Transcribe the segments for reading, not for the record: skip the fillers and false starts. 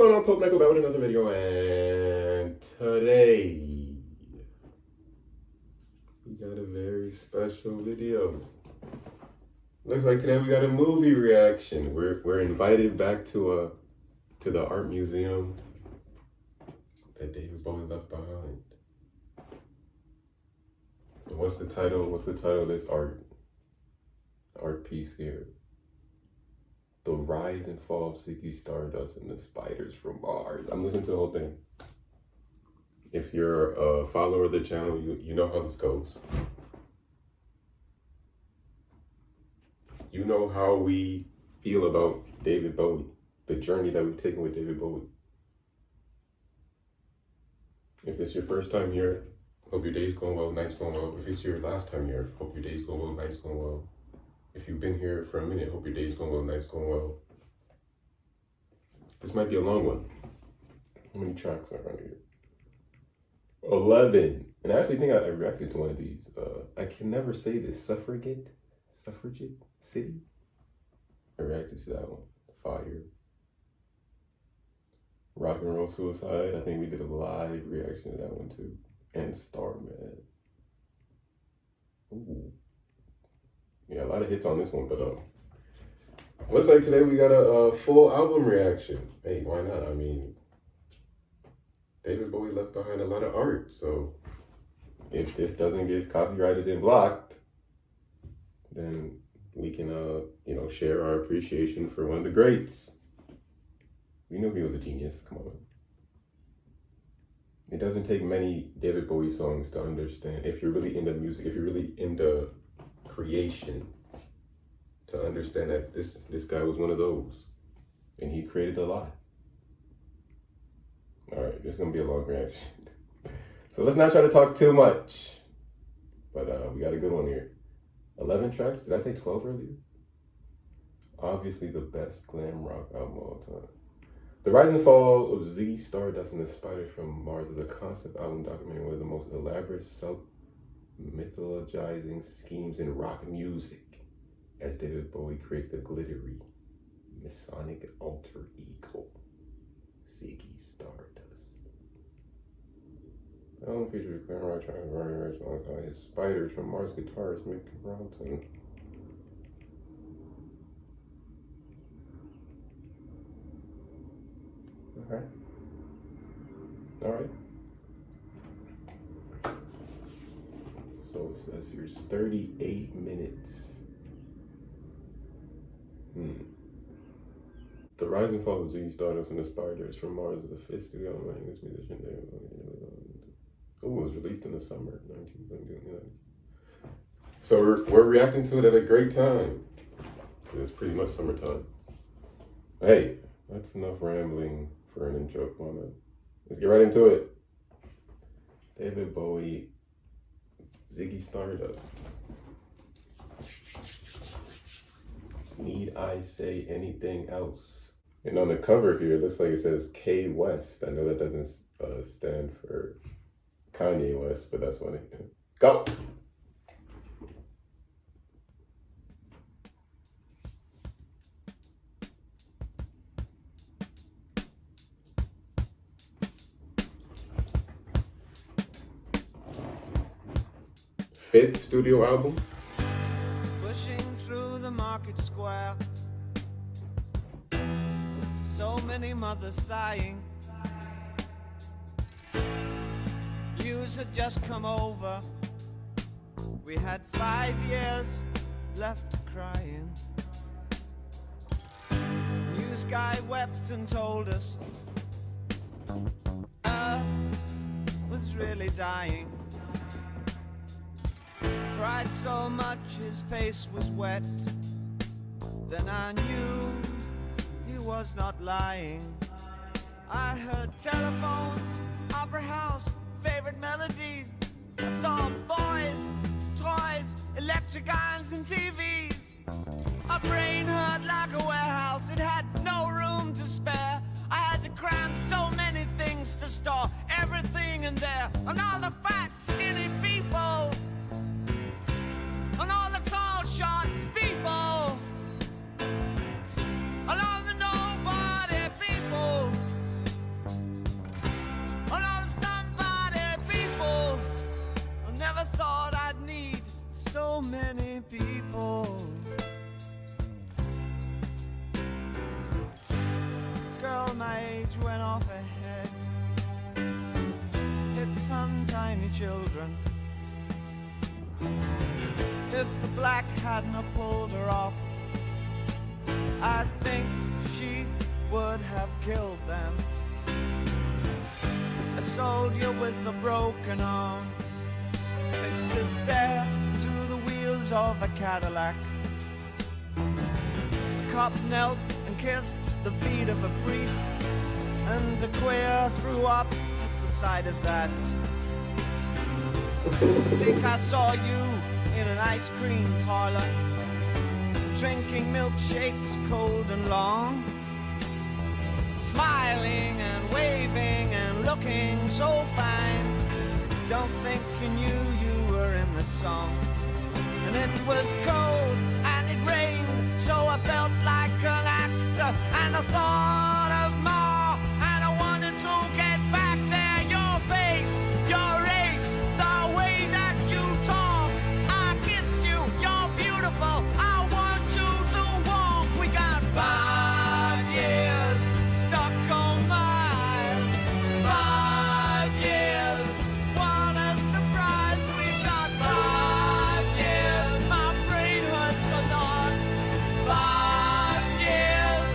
going on? Popenyco back with another video, and today we got a very special video. Looks like today we got a movie reaction. We're invited back to the art museum that David Bowie left behind. And what's the title? What's the title of this art piece here? The Rise and Fall of Ziggy Stardust and the Spiders from Mars. I'm listening to the whole thing. If you're a follower of the channel, you know how this goes. You know how we feel about David Bowie, the journey that we've taken with David Bowie. If it's your first time here, hope your day's going well, night's going well. If it's your last time here, hope your day's going well, night's going well. If you've been here for a minute, hope your day's going well, night's going well. This might be a long one. How many tracks are around here? 11. And I actually think I reacted to one of these. I can never say this. Suffragette City? I reacted to that one. Fire. Rock and Roll Suicide. I think we did a live reaction to that one too. And Starman. Ooh. Yeah, a lot of hits on this one, but looks like today we got a full album reaction. Hey, why not? I mean, David Bowie left behind a lot of art, so if this doesn't get copyrighted and blocked, then we can, share our appreciation for one of the greats. We knew he was a genius. Come on. It doesn't take many David Bowie songs to understand, if you're really into music, if you're really into creation, to understand that this guy was one of those, and he created a lot. All right, this is gonna be a long reaction, so let's not try to talk too much. But we got a good one here. 11 tracks. Did I say 12 earlier? Obviously, the best glam rock album of all time. The Rise and Fall of Ziggy Stardust and the Spiders from Mars is a concept album documenting one of the most elaborate mythologizing schemes in rock music, as David Bowie creates the glittery, Masonic alter ego, Ziggy Stardust. The album features glam rock tracks and various songs by his Spiders from Mars guitarist Mick Ronson. Okay. All right. So it says here's 38 minutes. The Rise and Fall of Ziggy Stardust and the Spiders from Mars is the fifth studio album by English musician David Bowie. Oh, it was released in the summer 1979. So we're reacting to it at a great time. It's pretty much summertime. Hey, that's enough rambling for an intro. Come on, man. Let's get right into it. David Bowie, Ziggy Stardust. Need I say anything else? And on the cover here, it looks like it says K West. I know that doesn't stand for Kanye West, but that's funny. Go! Fifth studio album. Pushing through the market square, so many mothers sighing. News had just come over. We had 5 years left crying. News guy wept and told us Earth was really dying. Cried so much his face was wet. Then I knew he was not lying. I heard telephones, opera house, favorite melodies. I saw boys, toys, electric irons and TVs. My brain hurt like a warehouse, it had no room to spare. I had to cram so many things to store everything in there. And all the fat, skinny people, and all the tall, short people, and all the nobody people. so many people. Girl my age went off ahead, hit some tiny children. If the black hadn't have pulled her off, I think she would have killed them. A soldier with a broken arm fixed his stare to the wheels of a Cadillac. A cop knelt and kissed the feet of a priest, and a queer threw up at the sight of that. I think I saw you in an ice cream parlor, drinking milkshakes cold and long, smiling and waving and looking so fine. Don't think you knew you were in the song. And it was cold and it rained, so I felt like an actor, and I thought of more, and I wanted to get back there. Your face, your race, the way that you talk, I kiss you, you're beautiful, I want you to walk. We got 5 years stuck on my 5 years. What a surprise, we got 5 years. My brain hurts a lot. 5 years,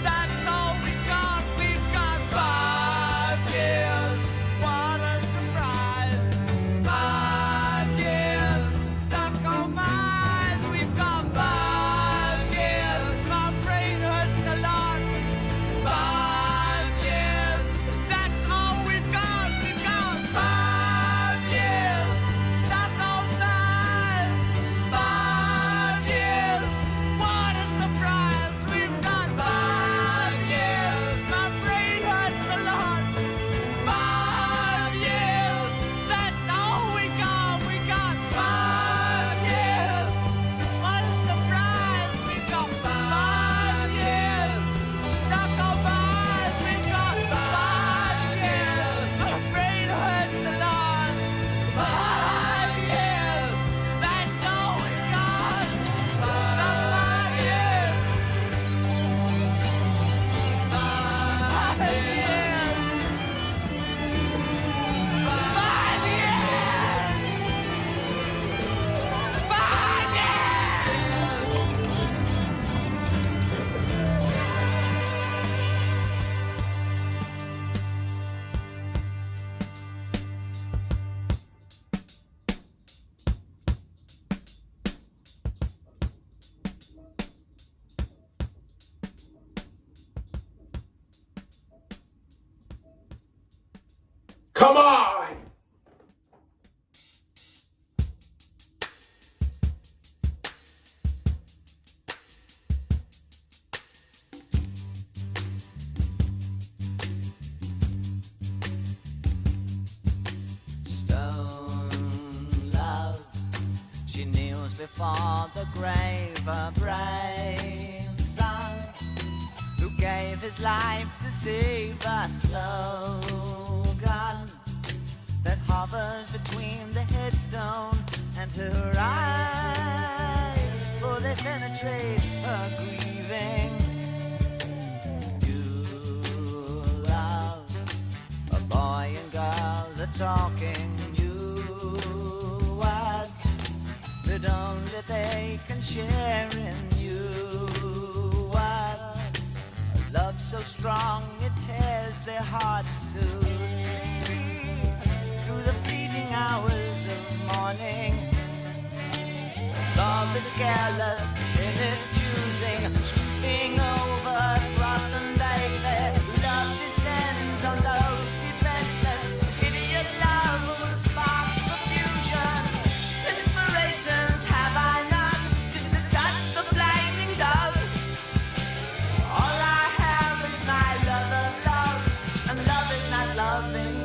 that's all we got. We've got 5 years. What a surprise. 5 years stuck on my eyes. We've got 5 years. My brain hurts a lot. 5 years, that's all we've got. We've got 5 years stuck on my 5 years. What a surprise. We've got 5 years. My brain hurts a lot. 5 years, that's all we got. We got 5 years. What a surprise. We've got 5 years stuck on my eyes. We've got 5 years. My brain hurts a lot. 5 years, that's all we got. 5 years. 5 years. 5 years. 5 years. Come on! Stone love, she kneels before the grave, a brave son who gave his life to save a slogan that hovers between the headstone and her eyes, for they penetrate her grieving. You love, a boy and girl are talking new words that only they can share in you. Words, a love so strong it tears their hearts to see through the fleeting hours of morning. Love is careless in its choosing, stripping over cross and daily. Love descends on those defenseless. Idiot love will spark confusion. Inspirations have I none, just to touch the blinding dove. All I have is my love of love, and love is not loving.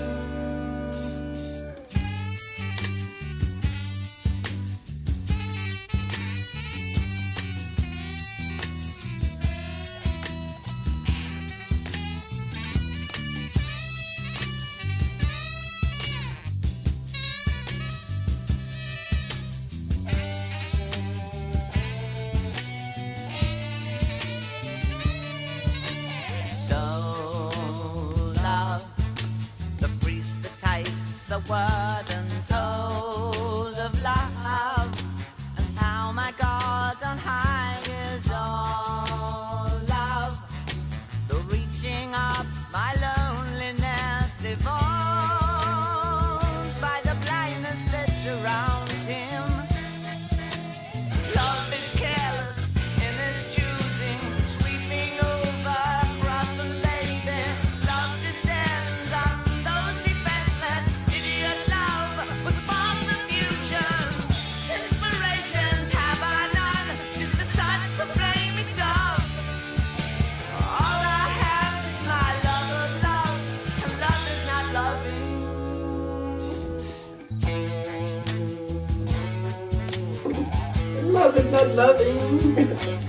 love is not loving.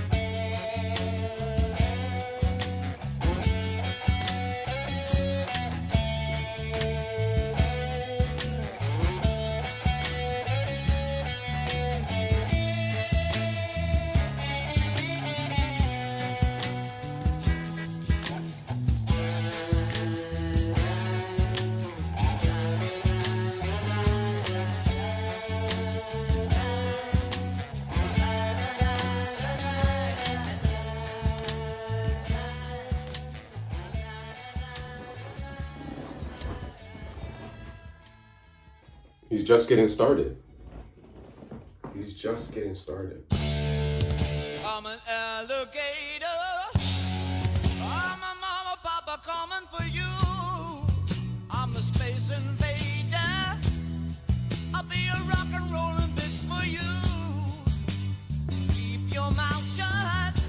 He's just getting started. He's just getting started. I'm an alligator. I'm a mama, papa coming for you. I'm the space invader. I'll be a rock and rollin' bitch for you. Keep your mouth shut.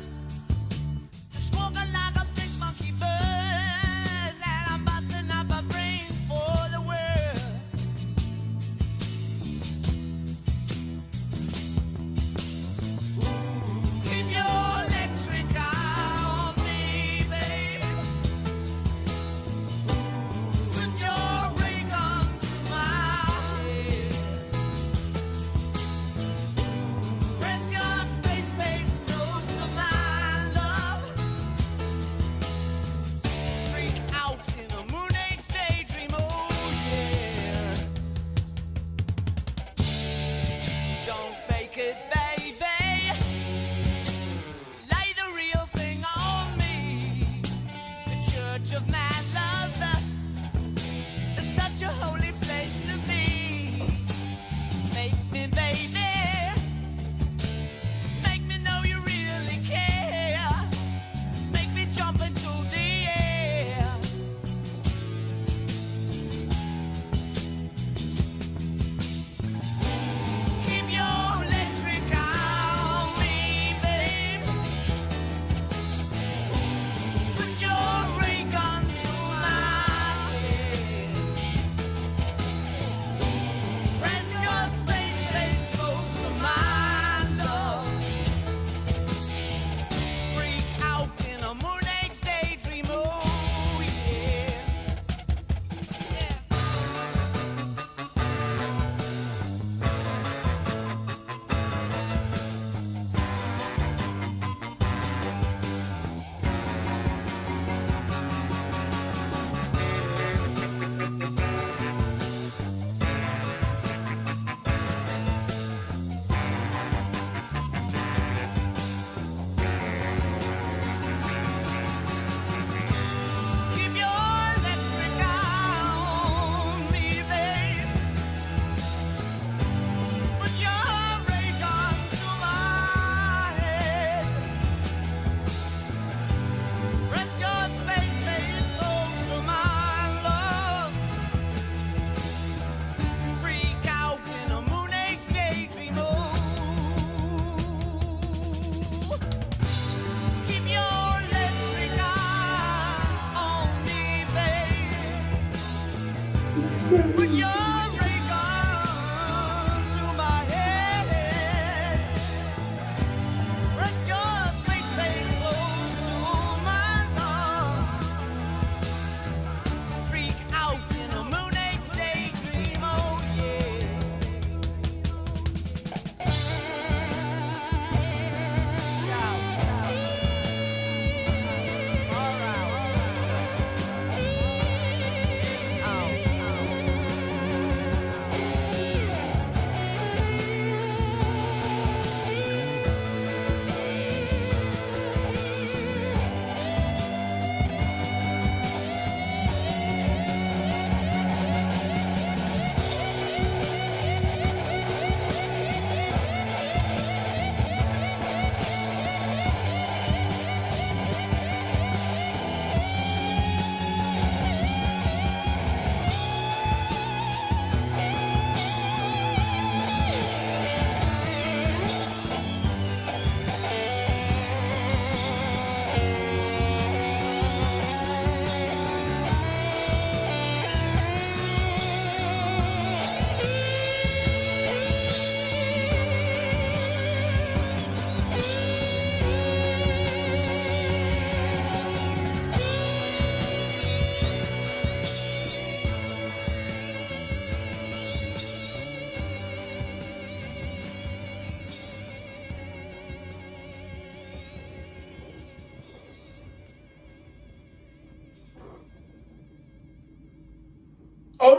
Just walking like a big monkey bird. And I'm busting up my brains for the world. Keep your electric eye on me, baby. Put your ray gun to my head. Press your space base close to my love. Freak out in a moon age daydream, oh yeah. Don't fake it, baby. Lay the real thing on me. The Church of Mad Love is such a holy place to be. Make me, baby. Make me know you really care. Make me jump into the air. Keep your electric eye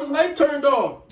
the light turned off.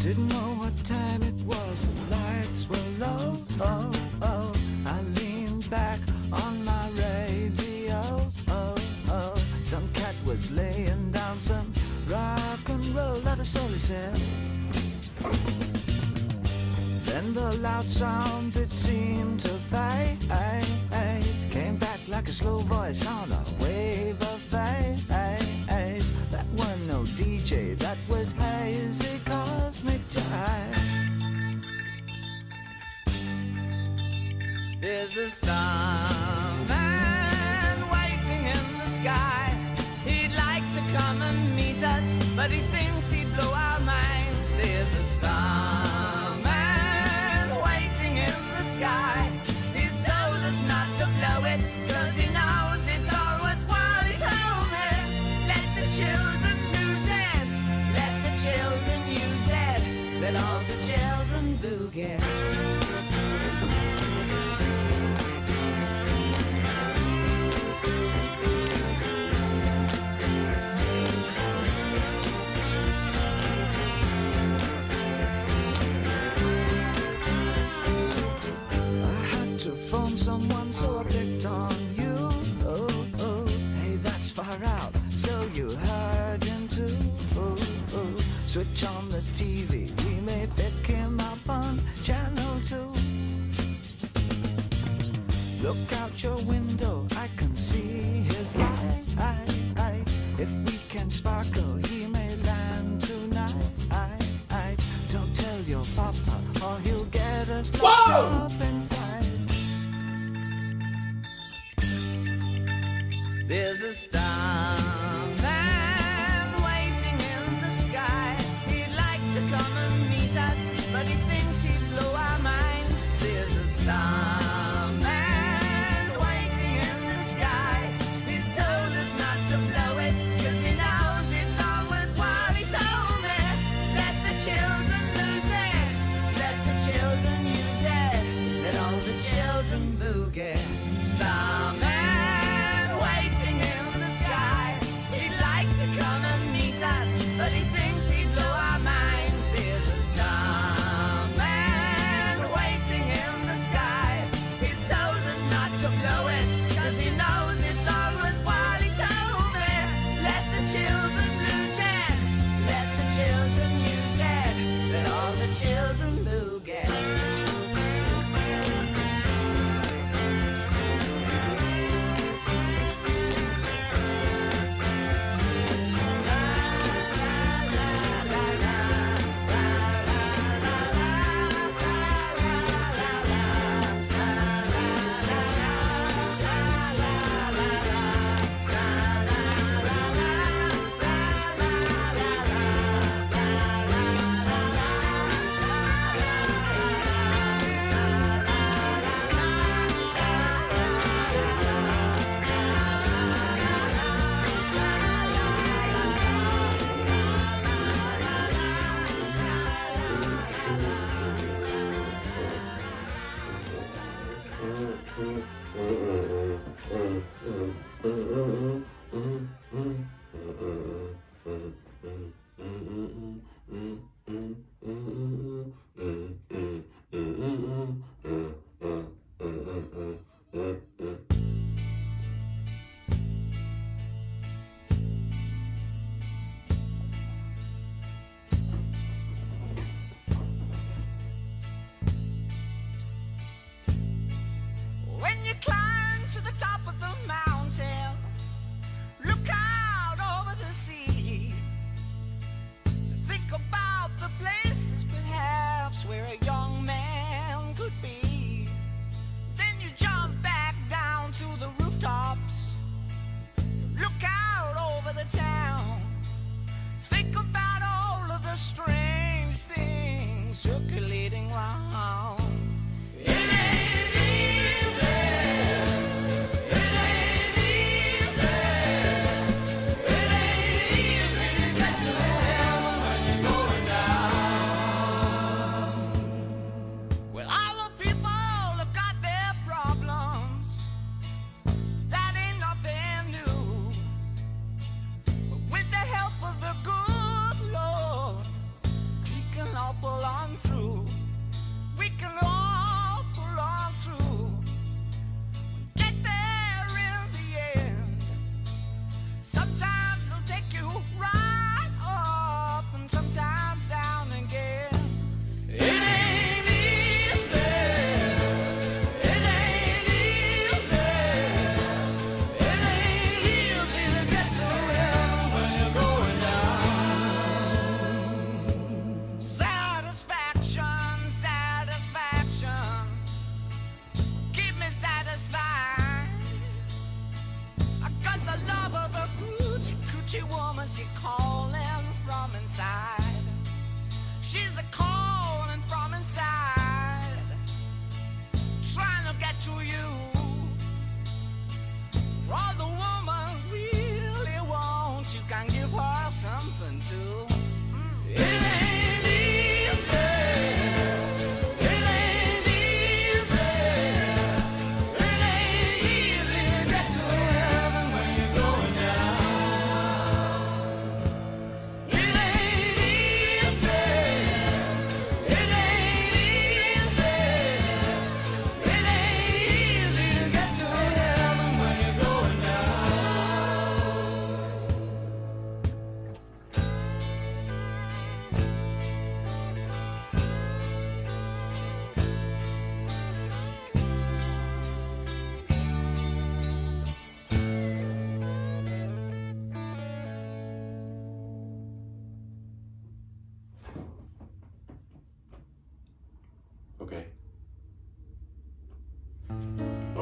Didn't know what time it was, the lights were low. Oh, oh, I leaned back on my radio. Oh, oh, some cat was laying down some rock and roll that a soul said. Then the loud sound, it seemed to fade. Came back like a slow voice on a wave of fade. That wasn't no DJ, that was hazy cosmic jive. There's a starman waiting in the sky. He'd like to come and meet us, but he thinks he'd blow our minds. There's a starman waiting in the sky. He's told us not to blow it, 'cause he knows it's all worthwhile. He told me, let the children lose it, let the children use it, let all the children boogie. Someone, so I picked on you. Oh, oh, hey, that's far out. So you heard him too. Oh, oh, switch on the TV. We may pick him up on channel 2. Look out your window, I can see his light. If we can sparkle, he may land tonight. Don't tell your papa, or he'll get us locked up and fight. There's a starman waiting in the sky. He'd like to come and meet us, but he thinks he'd blow our minds. There's a starman waiting in the sky. He's told us not to blow it, 'cause he knows it's all worthwhile. He told me, let the children lose it, let the children use it,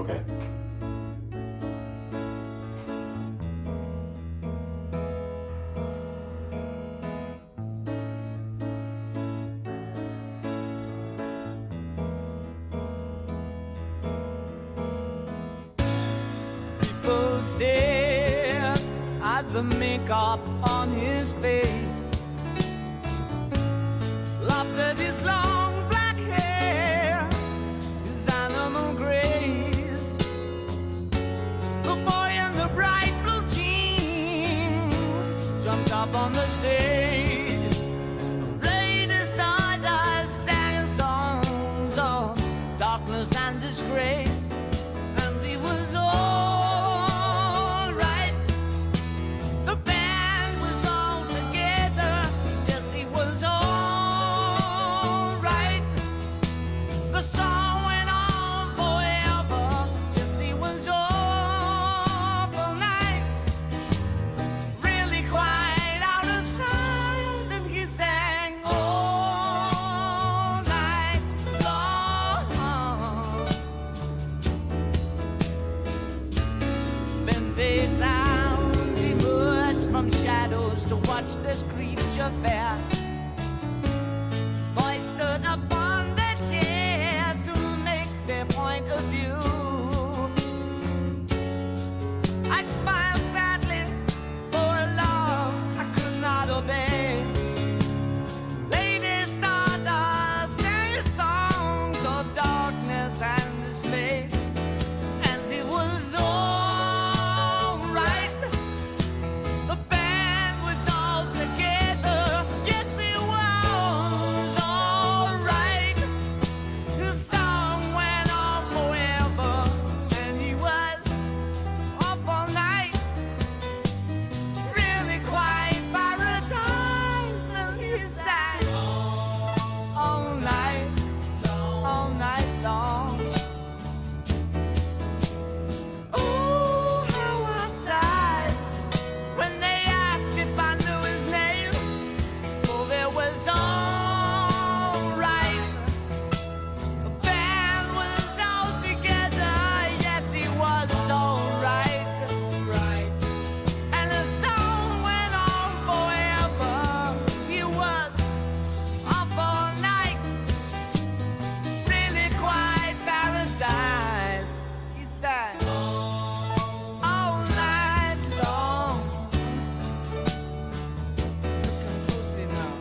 Okay. People stare at the makeup on his face, laughed at his long black hair, his animal grace. The boy in the bright blue jeans jumped up on the stage, played his stardust, sang songs of darkness and disgrace, and he was all right. The band was all together, yes, he was all right. The song went on forever, yes, he was awful nice, really quite out of sight, and he sang all night long. Then fades out, emerged from shadows to watch this creature fair. Boys stood upon their chairs to make their point of view. I smiled sadly for a love I could not obey. Lady Stardust sang songs of darkness and dismay, and it was all right. The band was all together, yes, it was all right. The song went on forever, and he was up all night, really quite paradise, and he sang all night long. Oh, how I sighed when they asked if I knew his name. Oh, there was all right. The band was all together, yes, he was all right. And the song went on forever. He was up all night, really quite paradise. He sang all night long. Listen closely now.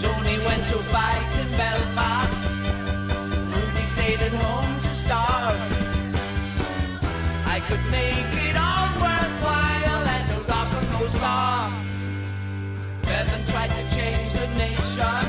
Tony went to fight in Belfast. Ruby stayed at home to starve. I could make it all worthwhile as a rock and roll star. Bevan tried to change the nation.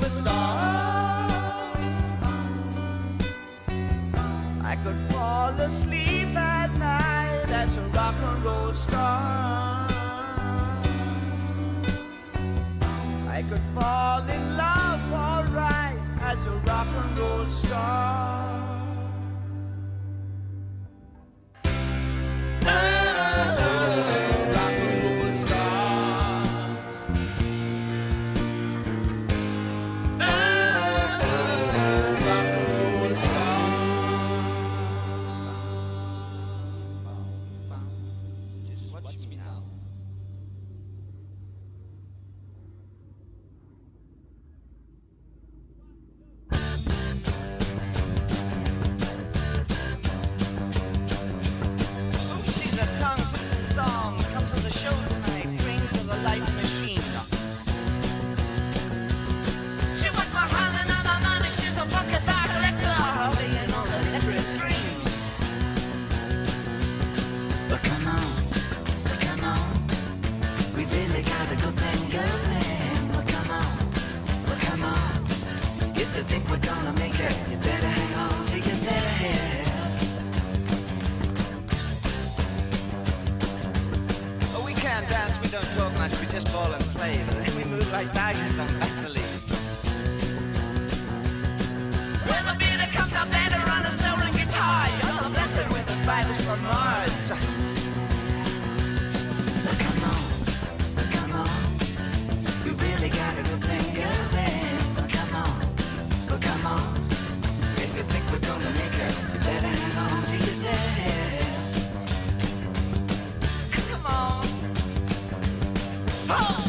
a star. I could fall asleep at night as a rock and roll star. I could fall in love alright as a rock and roll star. We just ball and play, but then we move like tigers on Vaseline. When the beat comes up better on a stolen guitar, you're blessed with the spiders from Mars. But come on, we really got a good thing going. But come on, if you think we're gonna make it, you better hang on to yourself. Come on. Oh!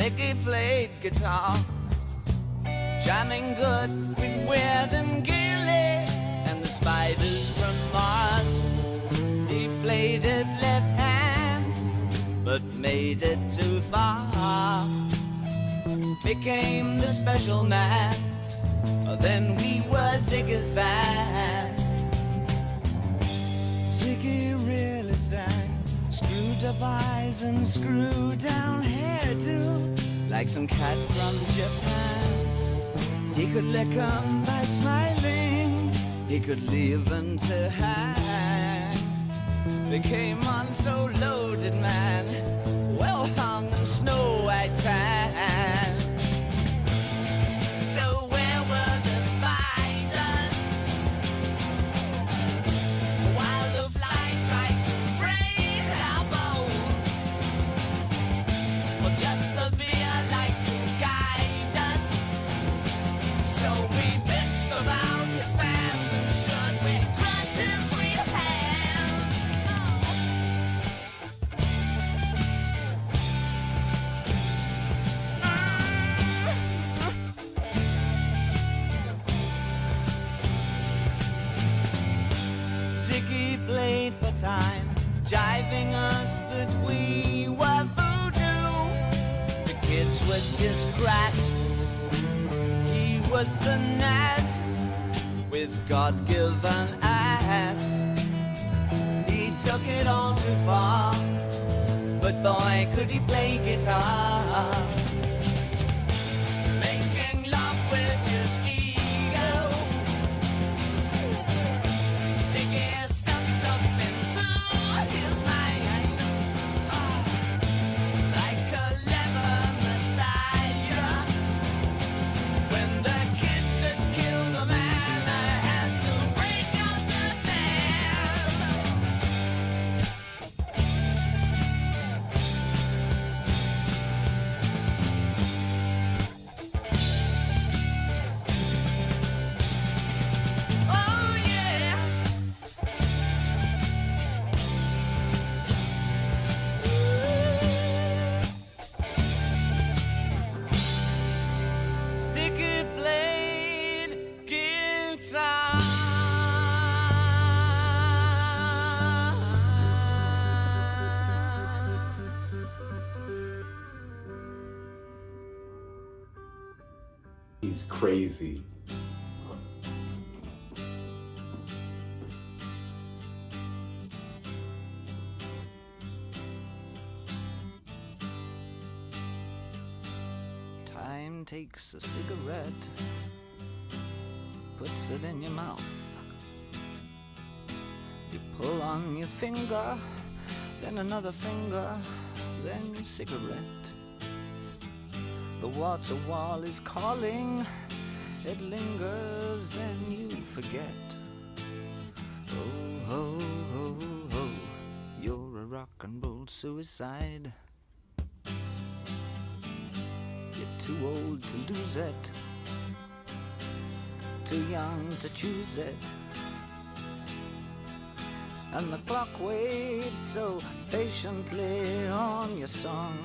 Ziggy played guitar, jamming good with Weird and Gilly and the spiders from Mars. He played it left hand, but made it too far. Became the special man, then we were Ziggy's band. Ziggy really sang, screwed up eyes and screwed down hairdo, like some cat from Japan. He could lick 'em by smiling, he could leave 'em to hang. Became on so loaded man, well hung and snow white tan. So where were the spiders while the fly tried to break our bones? Well, just the beer like to guide us. So we bitched about his fans and should we crush his sweet hands. grass. He was the Naz with God-given ass. He took it all too far, but boy, could he play guitar. Making love with his ego. Ziggy sucked up into his mind, like a lever messiah. When the kids had killed a man, I had to break up the band. Oh yeah. Ziggy played guitar. He's crazy. Time takes a cigarette, puts it in your mouth. You pull on your finger, then another finger, then cigarette. The water wall is calling, it lingers, then you forget. Oh, ho, ho, ho, you're a rock and roll suicide. You're too old to lose it, too young to choose it. And the clock waits so patiently on your song.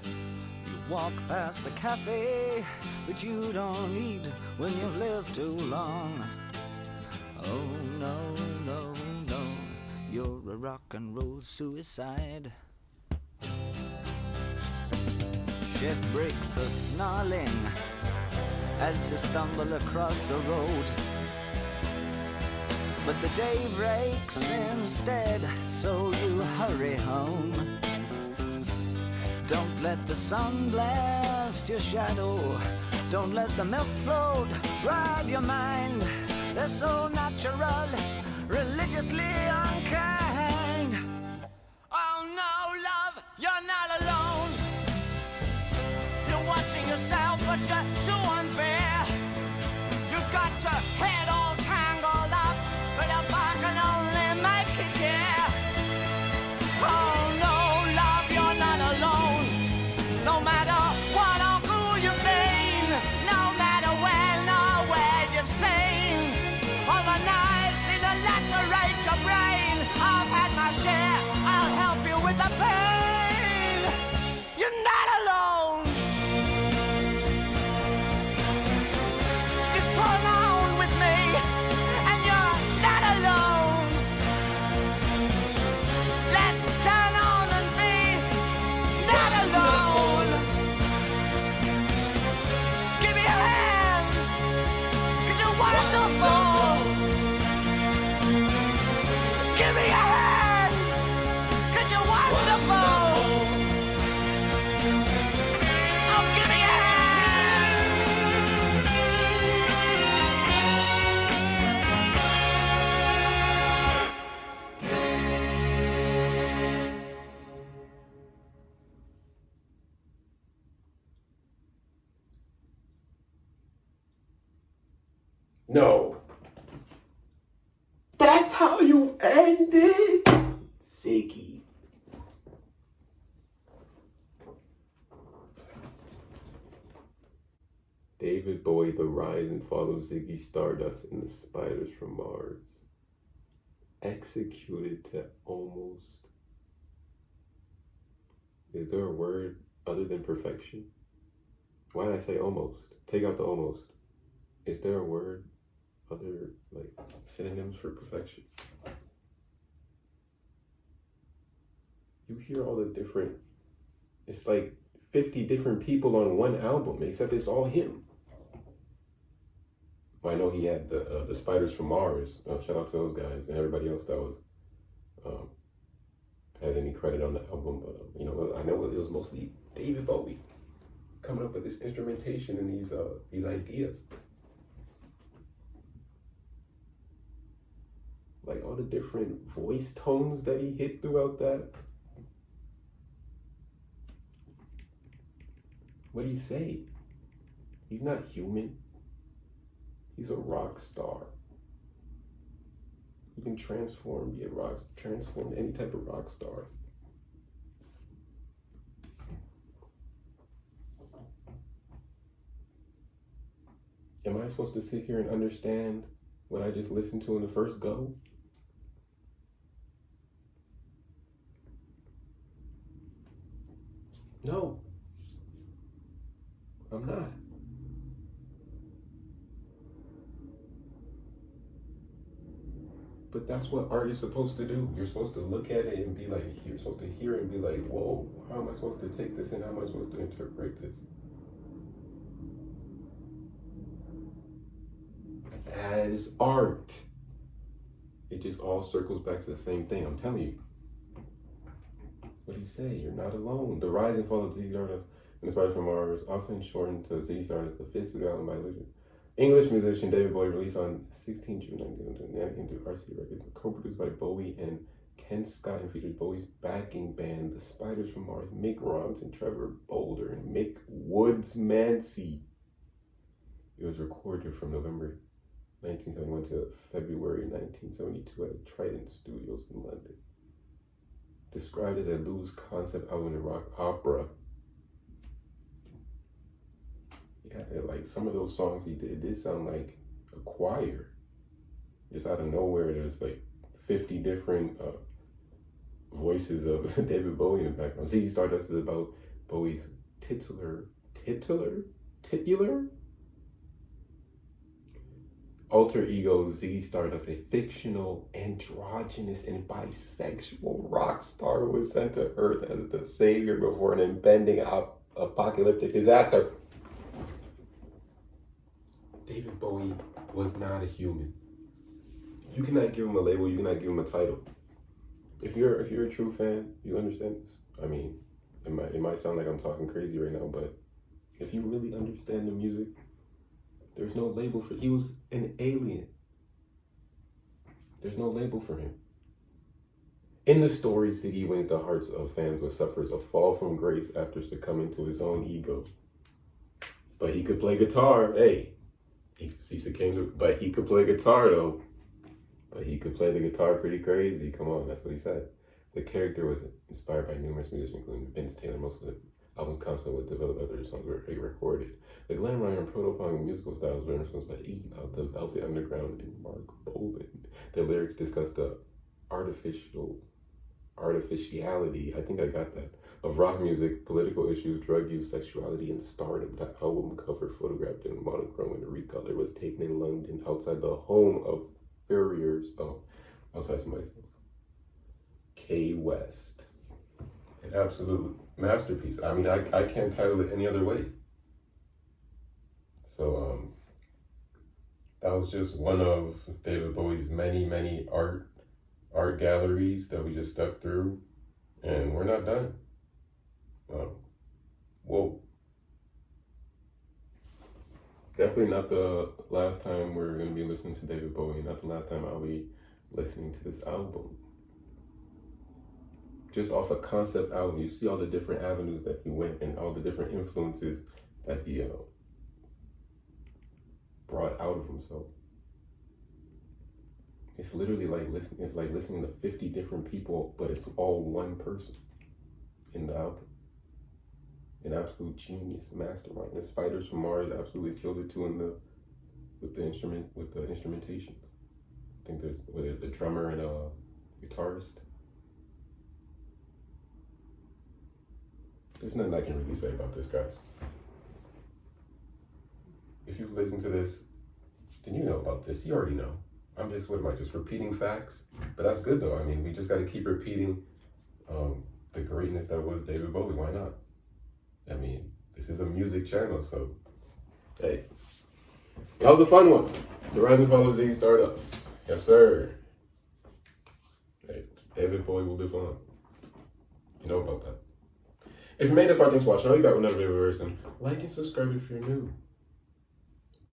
You walk past the cafe, but you don't eat when you've lived too long. Oh no, no, no, you're a rock and roll suicide. Shift breaks the snarling as you stumble across the road. But the day breaks instead, so you hurry home. Don't let the sun blast your shadow. Don't let the milk float rob your mind. They're so natural, religiously unkind. Oh no, love, you're not alone. You're watching yourself, but you're too unfair. You've got your head all tangled up, but if I can only make it clear. Oh no, love, you're not alone. No matter what or who you've been, no matter when or where you've seen, all the knives in to lacerate your brain. I've had my share, I'll help you with the pain. You're not alone. Just turn on with me, and you're not alone. Let's turn on and be not alone. Give me your hands, 'cause you're wonderful. Give me your hands, 'cause you're wonderful. Oh, give me your No. That's how you end it? Ziggy. David Bowie, The Rise and Fall of Ziggy Stardust and the Spiders from Mars. Executed to almost. Is there a word other than perfection? Why did I say almost? Take out the almost. Is there a word other, like, synonyms for perfection? You hear all the different, it's like 50 different people on one album, except it's all him. Well, I know he had the Spiders from Mars. Shout out to those guys and everybody else that was had any credit on the album, but you know, I know it was mostly David Bowie coming up with this instrumentation and these ideas. Like all the different voice tones that he hit throughout that. What do you say? He's not human. He's a rock star. He can transform, transform any type of rock star. Am I supposed to sit here and understand what I just listened to in the first go? No, I'm not. But that's what art is supposed to do. You're supposed to look at it and be like, you're supposed to hear it and be like, whoa, how am I supposed to take this in? How am I supposed to interpret this? As art. It just all circles back to the same thing. I'm telling you. What do you say? You're not alone. The rise and fall of Ziggy Stardust and the Spider from Mars, often shortened to Ziggy Stardust, the fifth studio album by English musician David Bowie, released on 16 June 1999 into RC Records, co-produced by Bowie and Ken Scott, and features Bowie's backing band, the Spiders from Mars, Mick Ronson, Trevor Bolder, and Mick Woods-Mancy. It was recorded from November 1971 to February 1972 at the Trident Studios in London. Described as a loose concept album in rock opera. Yeah, like some of those songs he did, it did sound like a choir. Just out of nowhere, there's like 50 different voices of David Bowie in the background. Ziggy Stardust is about Bowie's titular alter ego Ziggy Stardust, a fictional, androgynous, and bisexual rock star who was sent to Earth as the savior before an impending apocalyptic disaster. David Bowie was not a human. You cannot give him a label, you cannot give him a title. If you're a true fan, you understand this. I mean, it might sound like I'm talking crazy right now, but if you really understand the music, there's no label for, he was an alien. There's no label for him. In the story, Ziggy wins the hearts of fans but suffers a fall from grace after succumbing to his own ego. But he could play guitar, hey. He succumbed to, but he could play guitar though. But he could play the guitar pretty crazy. Come on, that's what he said. The character was inspired by numerous musicians, including Vince Taylor. Most of the album's concept was developed after the songs were recorded. The glam rock and proto-punk musical styles were influenced by Iggy Pop, the Velvet Underground, and Mark Bolan. The lyrics discuss the artificiality, I think I got that, of rock music, political issues, drug use, sexuality, and stardom. The album cover, photographed in monochrome and recolor, was taken in London outside the home of Furrier's, outside somebody's house. K West. An absolute masterpiece. I mean, I can't title it any other way. So, that was just one of David Bowie's many art galleries that we just stepped through, and we're not done. Whoa. Definitely not the last time we're going to be listening to David Bowie, not the last time I'll be listening to this album. Just off a concept album, you see all the different avenues that he went and all the different influences that he brought out of himself. It's literally like listening to 50 different people, but it's all one person in the album. An absolute genius, mastermind. The Spiders from Mars absolutely killed it too with the instrumentations. I think there's the drummer and a guitarist. There's nothing I can really say about this, guys. If you've listened to this, then you know about this. You already know. Just repeating facts? But that's good though. I mean, we just got to keep repeating the greatness that was David Bowie. Why not? I mean, this is a music channel, so hey. That was a fun one. The Rise and Fall of Ziggy Stardust. Yes, sir. Hey, David Bowie will live on. You know about that. If you made it far, thanks for watching. I'll be back with another video very soon. Like and subscribe if you're new.